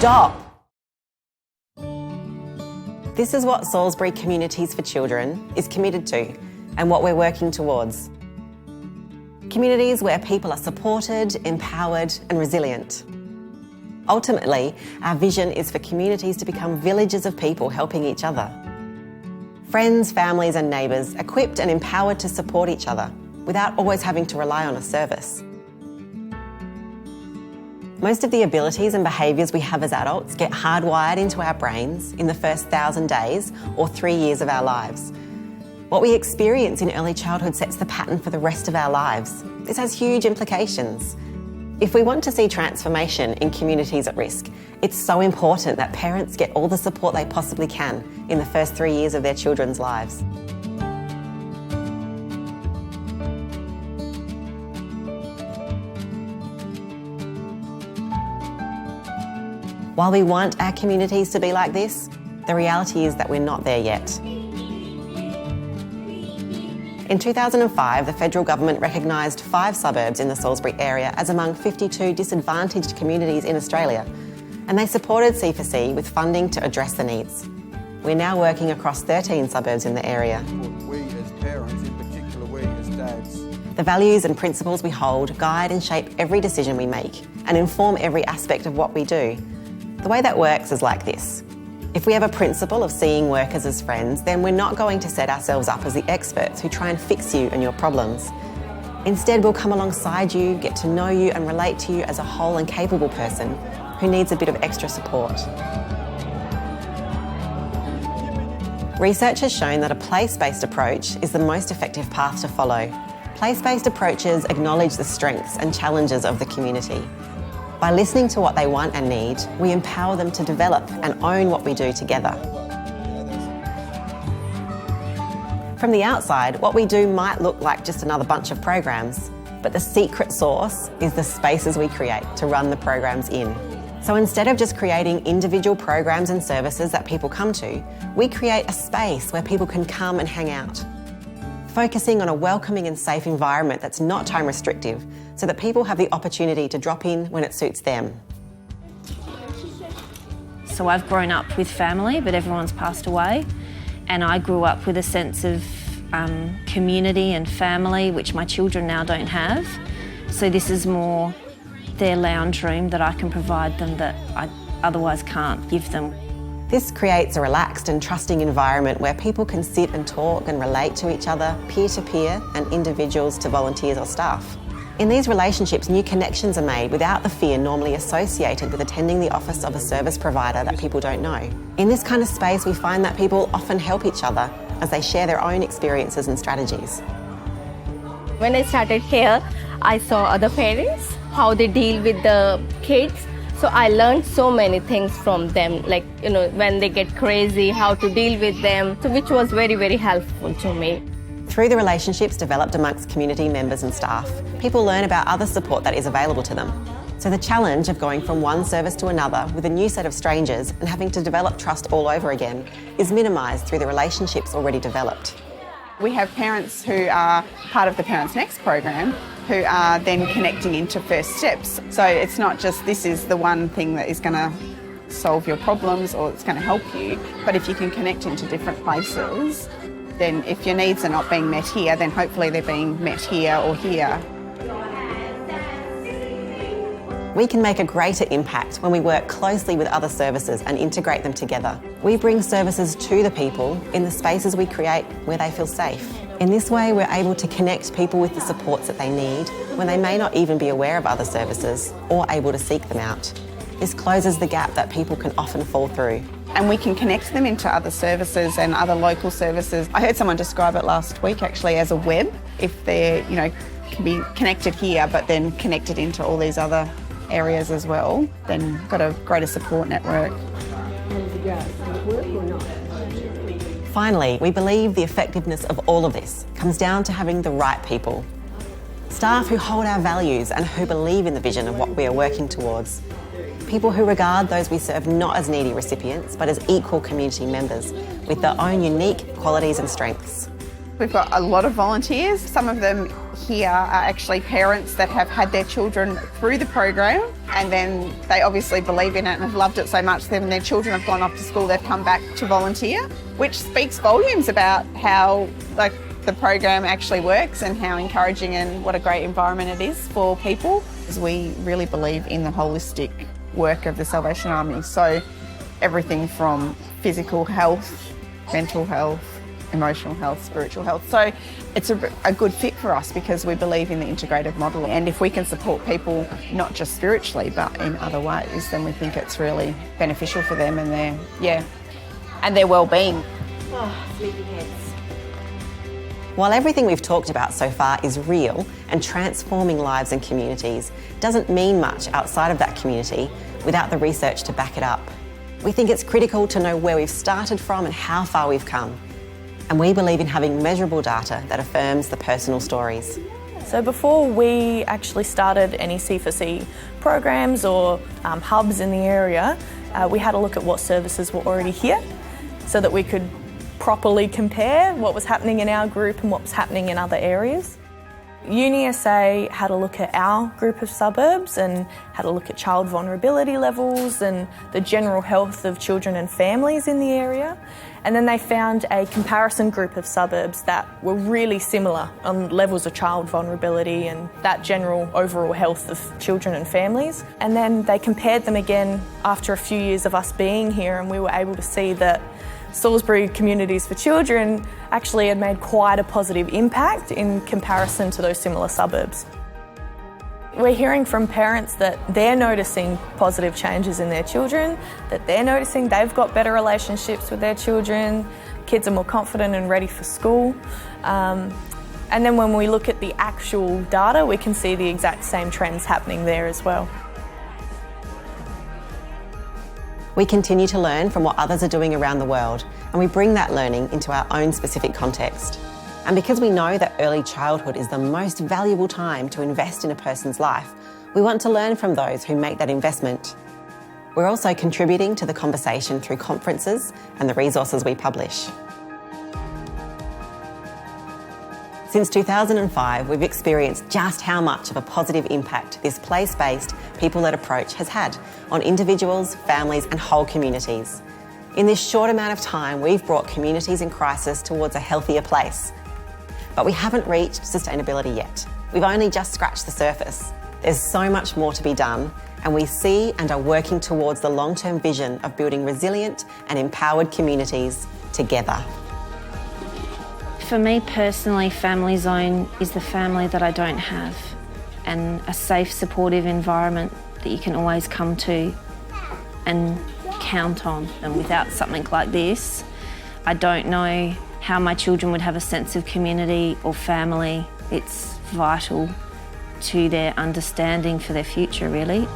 Stop! This is what Salisbury Communities for Children is committed to and what we're working towards. Communities where people are supported, empowered and resilient. Ultimately, our vision is for communities to become villages of people helping each other. Friends, families and neighbours equipped and empowered to support each other without always having to rely on a service. Most of the abilities and behaviours we have as adults get hardwired into our brains in the first 1,000 days or 3 years of our lives. What we experience in early childhood sets the pattern for the rest of our lives. This has huge implications. If we want to see transformation in communities at risk, it's so important that parents get all the support they possibly can in the first 3 years of their children's lives. While we want our communities to be like this, the reality is that we're not there yet. In 2005, the federal government recognised 5 suburbs in the Salisbury area as among 52 disadvantaged communities in Australia, and they supported C4C with funding to address the needs. We're now working across 13 suburbs in the area. We as parents, in particular we as dads. The values and principles we hold guide and shape every decision we make and inform every aspect of what we do. The way that works is like this. If we have a principle of seeing workers as friends, then we're not going to set ourselves up as the experts who try and fix you and your problems. Instead, we'll come alongside you, get to know you and relate to you as a whole and capable person who needs a bit of extra support. Research has shown that a place-based approach is the most effective path to follow. Place-based approaches acknowledge the strengths and challenges of the community. By listening to what they want and need, we empower them to develop and own what we do together. From the outside, what we do might look like just another bunch of programs, but the secret sauce is the spaces we create to run the programs in. So instead of just creating individual programs and services that people come to, we create a space where people can come and hang out. Focusing on a welcoming and safe environment that's not time restrictive, so that people have the opportunity to drop in when it suits them. So I've grown up with family, but everyone's passed away, and I grew up with a sense of community and family, which my children now don't have. So this is more their lounge room that I can provide them that I otherwise can't give them. This creates a relaxed and trusting environment where people can sit and talk and relate to each other, peer-to-peer and individuals to volunteers or staff. In these relationships, new connections are made without the fear normally associated with attending the office of a service provider that people don't know. In this kind of space, we find that people often help each other as they share their own experiences and strategies. When I started here, I saw other parents, how they deal with the kids. So I learned so many things from them, like, when they get crazy, how to deal with them, so which was very, very helpful to me. Through the relationships developed amongst community members and staff, people learn about other support that is available to them. So the challenge of going from one service to another with a new set of strangers and having to develop trust all over again is minimised through the relationships already developed. We have parents who are part of the Parents Next program who are then connecting into First Steps. So it's not just this is the one thing that is going to solve your problems or it's going to help you, but if you can connect into different places, then if your needs are not being met here, then hopefully they're being met here or here. We can make a greater impact when we work closely with other services and integrate them together. We bring services to the people in the spaces we create where they feel safe. In this way, we're able to connect people with the supports that they need when they may not even be aware of other services or able to seek them out. This closes the gap that people can often fall through. And we can connect them into other services and other local services. I heard someone describe it last week actually as a web. If they're, can be connected here but then connected into all these other areas as well, then got a greater support network. Finally, we believe the effectiveness of all of this comes down to having the right people. Staff who hold our values and who believe in the vision of what we are working towards. People who regard those we serve not as needy recipients, but as equal community members with their own unique qualities and strengths. We've got a lot of volunteers. Some of them here are actually parents that have had their children through the program, and then they obviously believe in it and have loved it so much that when their children have gone off to school, they've come back to volunteer, which speaks volumes about how the program actually works and how encouraging and what a great environment it is for people. We really believe in the holistic work of the Salvation Army. So everything from physical health, mental health, emotional health, spiritual health. So it's a good fit for us because we believe in the integrated model. And if we can support people not just spiritually but in other ways, then we think it's really beneficial for them and their well-being. Oh, sleepy heads. While everything we've talked about so far is real and transforming lives and communities, doesn't mean much outside of that community without the research to back it up. We think it's critical to know where we've started from and how far we've come. And we believe in having measurable data that affirms the personal stories. So before we actually started any C4C programs or hubs in the area, we had a look at what services were already here so that we could properly compare what was happening in our group and what was happening in other areas. UniSA had a look at our group of suburbs and had a look at child vulnerability levels and the general health of children and families in the area. And then they found a comparison group of suburbs that were really similar on levels of child vulnerability and that general overall health of children and families. And then they compared them again after a few years of us being here, and we were able to see that Salisbury Communities for Children actually had made quite a positive impact in comparison to those similar suburbs. We're hearing from parents that they're noticing positive changes in their children, that they're noticing they've got better relationships with their children, kids are more confident and ready for school. And then when we look at the actual data, we can see the exact same trends happening there as well. We continue to learn from what others are doing around the world, and we bring that learning into our own specific context. And because we know that early childhood is the most valuable time to invest in a person's life, we want to learn from those who make that investment. We're also contributing to the conversation through conferences and the resources we publish. Since 2005, we've experienced just how much of a positive impact this place-based, people-led approach has had on individuals, families and whole communities. In this short amount of time, we've brought communities in crisis towards a healthier place. But we haven't reached sustainability yet. We've only just scratched the surface. There's so much more to be done, and we see and are working towards the long-term vision of building resilient and empowered communities together. For me personally, Family Zone is the family that I don't have, and a safe, supportive environment that you can always come to and count on. And without something like this, I don't know how my children would have a sense of community or family. It's vital to their understanding for their future, really.